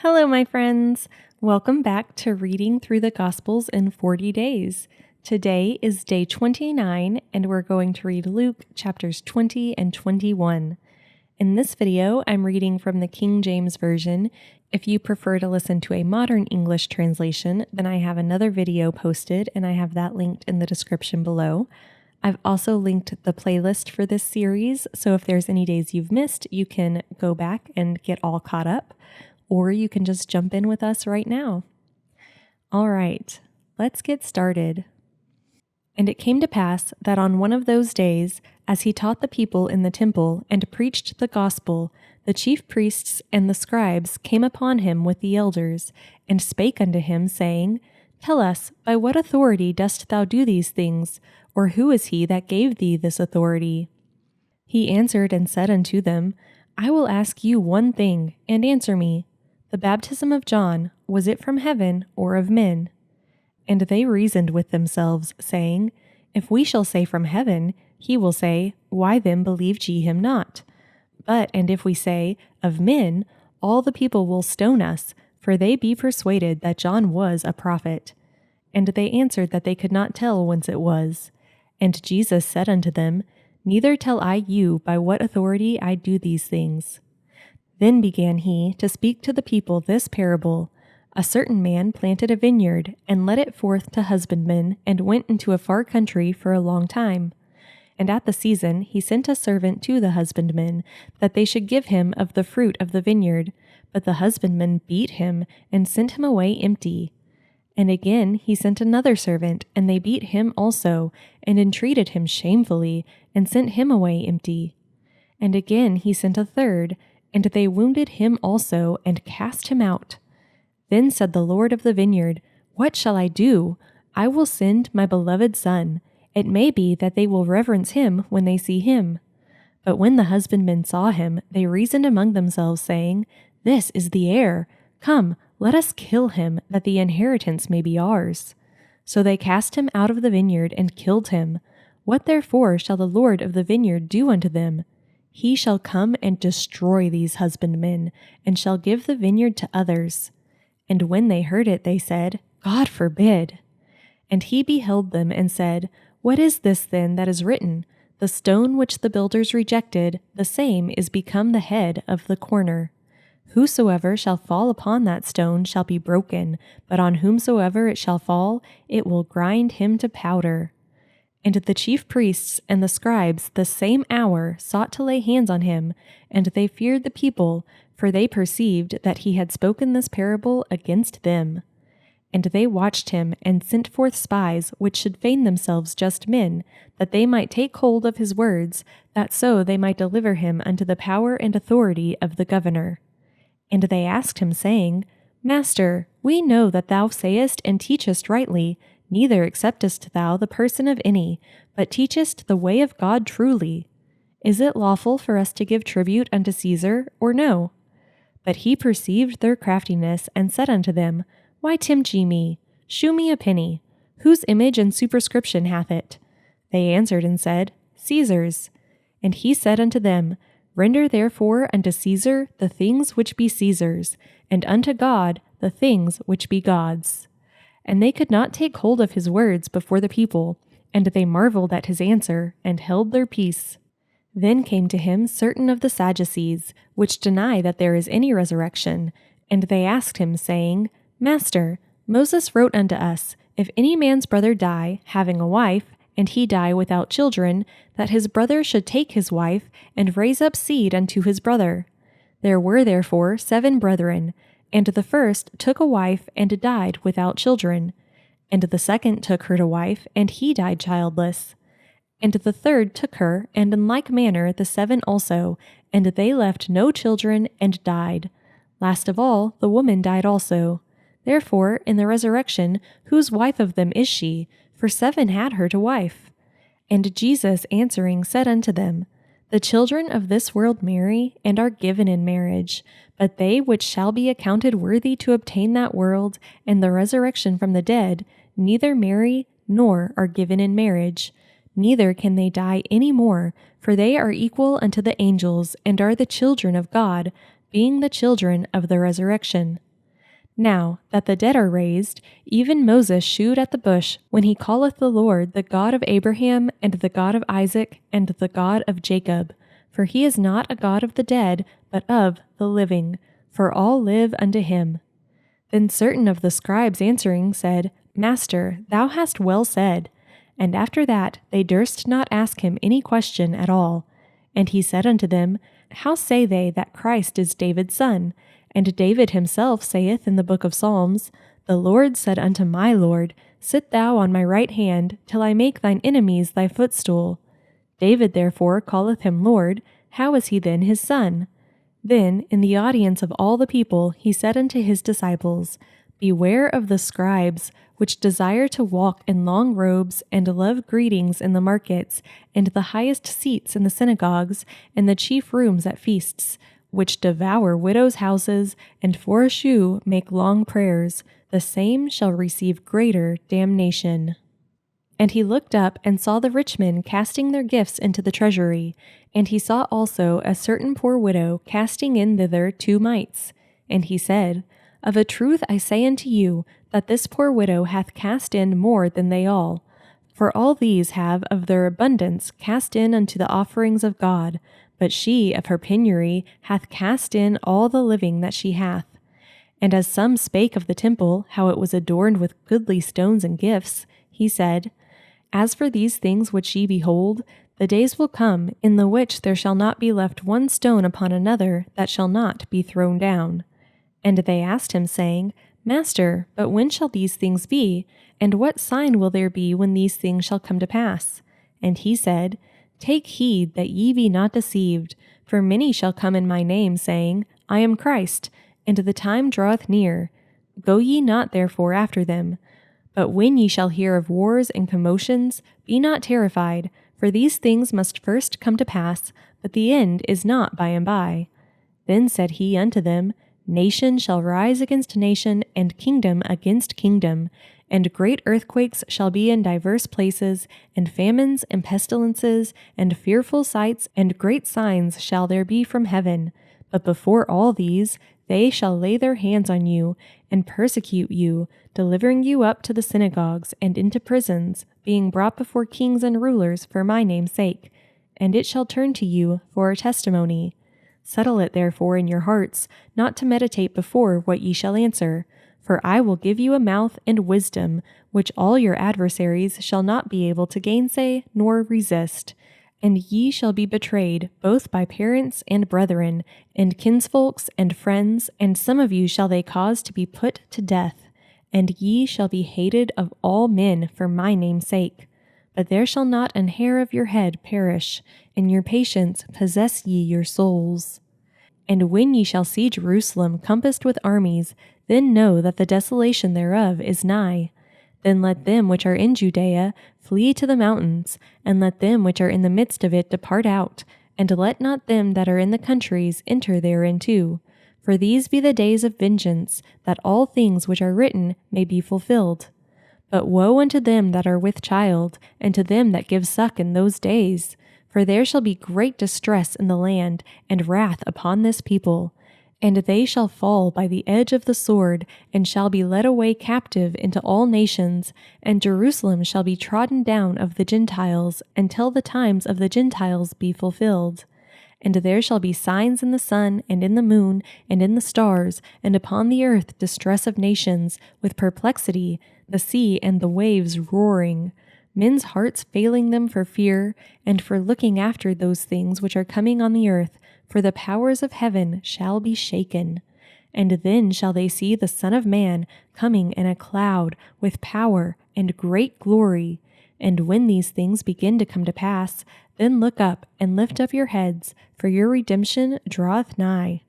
Hello, my friends. Welcome back to Reading Through the Gospels in 40 Days. Today is day 29, and we're going to read Luke chapters 20 and 21. In this video, I'm reading from the King James Version. If you prefer to listen to a modern English translation, then I have another video posted, and I have that linked in the description below. I've also linked the playlist for this series, so if there's any days you've missed, you can go back and get all caught up, or you can just jump in with us right now. All right, let's get started. And it came to pass that on one of those days, as he taught the people in the temple and preached the gospel, the chief priests and the scribes came upon him with the elders, and spake unto him, saying, Tell us, by what authority dost thou do these things? Or who is he that gave thee this authority? He answered and said unto them, I will ask you one thing, and answer me. The baptism of John, was it from heaven or of men? And they reasoned with themselves, saying, If we shall say from heaven, he will say, Why then believed ye him not? And if we say, Of men, all the people will stone us, for they be persuaded that John was a prophet. And they answered that they could not tell whence it was. And Jesus said unto them, Neither tell I you by what authority I do these things. Then began he to speak to the people this parable. A certain man planted a vineyard, and let it forth to husbandmen, and went into a far country for a long time. And at the season he sent a servant to the husbandmen, that they should give him of the fruit of the vineyard. But the husbandmen beat him, and sent him away empty. And again he sent another servant, and they beat him also, and entreated him shamefully, and sent him away empty. And again he sent a third, and they wounded him also, and cast him out. Then said the Lord of the vineyard, What shall I do? I will send my beloved son. It may be that they will reverence him when they see him. But when the husbandmen saw him, they reasoned among themselves, saying, This is the heir. Come, let us kill him, that the inheritance may be ours. So they cast him out of the vineyard and killed him. What therefore shall the Lord of the vineyard do unto them? He shall come and destroy these husbandmen, and shall give the vineyard to others. And when they heard it, they said, God forbid. And he beheld them and said, What is this then that is written? The stone which the builders rejected, the same is become the head of the corner. Whosoever shall fall upon that stone shall be broken, but on whomsoever it shall fall, it will grind him to powder. And the chief priests and the scribes the same hour sought to lay hands on him, and they feared the people, for they perceived that he had spoken this parable against them. And they watched him, and sent forth spies, which should feign themselves just men, that they might take hold of his words, that so they might deliver him unto the power and authority of the governor. And they asked him, saying, Master, we know that thou sayest and teachest rightly, neither acceptest thou the person of any, but teachest the way of God truly. Is it lawful for us to give tribute unto Caesar, or no? But he perceived their craftiness, and said unto them, Why tempt ye me? Shew me a penny. Whose image and superscription hath it? They answered and said, Caesar's. And he said unto them, Render therefore unto Caesar the things which be Caesar's, and unto God the things which be God's. And they could not take hold of his words before the people, and they marveled at his answer, and held their peace. Then came to him certain of the Sadducees, which deny that there is any resurrection, and they asked him, saying, Master, Moses wrote unto us, If any man's brother die, having a wife, and he die without children, that his brother should take his wife, and raise up seed unto his brother. There were therefore 7 brethren, and the first took a wife, and died without children. And the second took her to wife, and he died childless. And the third took her, and in like manner the 7 also, and they left no children, and died. Last of all, the woman died also. Therefore, in the resurrection, whose wife of them is she? For 7 had her to wife. And Jesus answering said unto them, The children of this world marry, and are given in marriage, but they which shall be accounted worthy to obtain that world and the resurrection from the dead, neither marry nor are given in marriage, neither can they die any more, for they are equal unto the angels, and are the children of God, being the children of the resurrection. Now that the dead are raised, even Moses shewed at the bush when he calleth the Lord the God of Abraham and the God of Isaac and the God of Jacob. For he is not a God of the dead, but of the living, for all live unto him. Then certain of the scribes answering said, Master, thou hast well said. And after that they durst not ask him any question at all. And he said unto them, How say they that Christ is David's son? And David himself saith in the book of Psalms, The Lord said unto my Lord, Sit thou on my right hand, till I make thine enemies thy footstool. David therefore calleth him Lord. How is he then his son? Then, in the audience of all the people, he said unto his disciples, Beware of the scribes, which desire to walk in long robes, and love greetings in the markets, and the highest seats in the synagogues, and the chief rooms at feasts, which devour widows' houses, and for a shew make long prayers. The same shall receive greater damnation. And he looked up and saw the rich men casting their gifts into the treasury. And he saw also a certain poor widow casting in thither 2 mites. And he said, Of a truth I say unto you, that this poor widow hath cast in more than they all. For all these have of their abundance cast in unto the offerings of God, but she of her penury hath cast in all the living that she hath. And as some spake of the temple, how it was adorned with goodly stones and gifts, he said, As for these things which ye behold, the days will come in the which there shall not be left one stone upon another that shall not be thrown down. And they asked him, saying, Master, but when shall these things be? And what sign will there be when these things shall come to pass? And he said, Take heed that ye be not deceived, for many shall come in my name, saying, I am Christ, and the time draweth near. Go ye not therefore after them. But when ye shall hear of wars and commotions, be not terrified, for these things must first come to pass, but the end is not by and by. Then said he unto them, Nation shall rise against nation, and kingdom against kingdom, and great earthquakes shall be in divers places, and famines and pestilences, and fearful sights, and great signs shall there be from heaven. But before all these, they shall lay their hands on you, and persecute you, delivering you up to the synagogues and into prisons, being brought before kings and rulers for my name's sake. And it shall turn to you for a testimony. Settle it therefore in your hearts, not to meditate before what ye shall answer. For I will give you a mouth and wisdom, which all your adversaries shall not be able to gainsay nor resist. And ye shall be betrayed, both by parents and brethren, and kinsfolks and friends, and some of you shall they cause to be put to death. And ye shall be hated of all men for my name's sake. But there shall not an hair of your head perish. In your patience possess ye your souls. And when ye shall see Jerusalem compassed with armies, then know that the desolation thereof is nigh. Then let them which are in Judea flee to the mountains, and let them which are in the midst of it depart out, and let not them that are in the countries enter thereinto. For these be the days of vengeance, that all things which are written may be fulfilled. But woe unto them that are with child, and to them that give suck in those days! For there shall be great distress in the land, and wrath upon this people. And they shall fall by the edge of the sword, and shall be led away captive into all nations, and Jerusalem shall be trodden down of the Gentiles, until the times of the Gentiles be fulfilled. And there shall be signs in the sun, and in the moon, and in the stars, and upon the earth distress of nations, with perplexity, the sea and the waves roaring, men's hearts failing them for fear, and for looking after those things which are coming on the earth, for the powers of heaven shall be shaken. And then shall they see the Son of Man coming in a cloud with power and great glory. And when these things begin to come to pass, then look up and lift up your heads, for your redemption draweth nigh.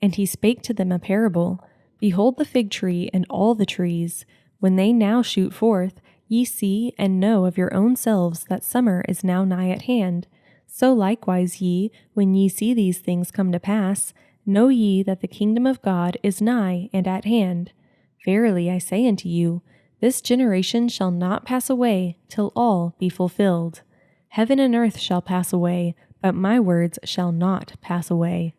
And he spake to them a parable. Behold the fig tree and all the trees. When they now shoot forth, ye see and know of your own selves that summer is now nigh at hand. So likewise ye, when ye see these things come to pass, know ye that the kingdom of God is nigh and at hand. Verily I say unto you, this generation shall not pass away till all be fulfilled. Heaven and earth shall pass away, but my words shall not pass away.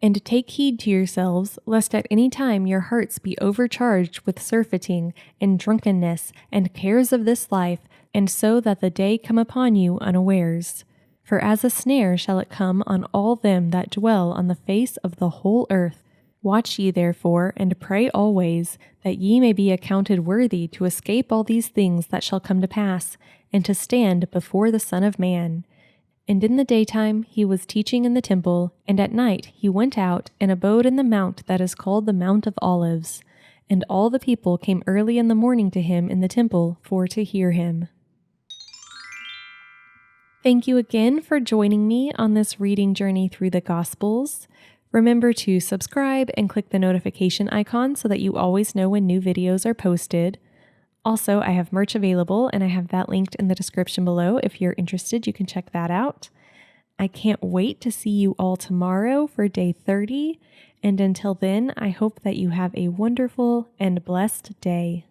And take heed to yourselves, lest at any time your hearts be overcharged with surfeiting, and drunkenness, and cares of this life, and so that the day come upon you unawares. For as a snare shall it come on all them that dwell on the face of the whole earth. Watch ye therefore, and pray always, that ye may be accounted worthy to escape all these things that shall come to pass, and to stand before the Son of Man. And in the daytime he was teaching in the temple, and at night he went out and abode in the mount that is called the Mount of Olives. And all the people came early in the morning to him in the temple for to hear him. Thank you again for joining me on this reading journey through the Gospels. Remember to subscribe and click the notification icon so that you always know when new videos are posted. Also, I have merch available, and I have that linked in the description below. If you're interested, you can check that out. I can't wait to see you all tomorrow for day 30, and until then, I hope that you have a wonderful and blessed day.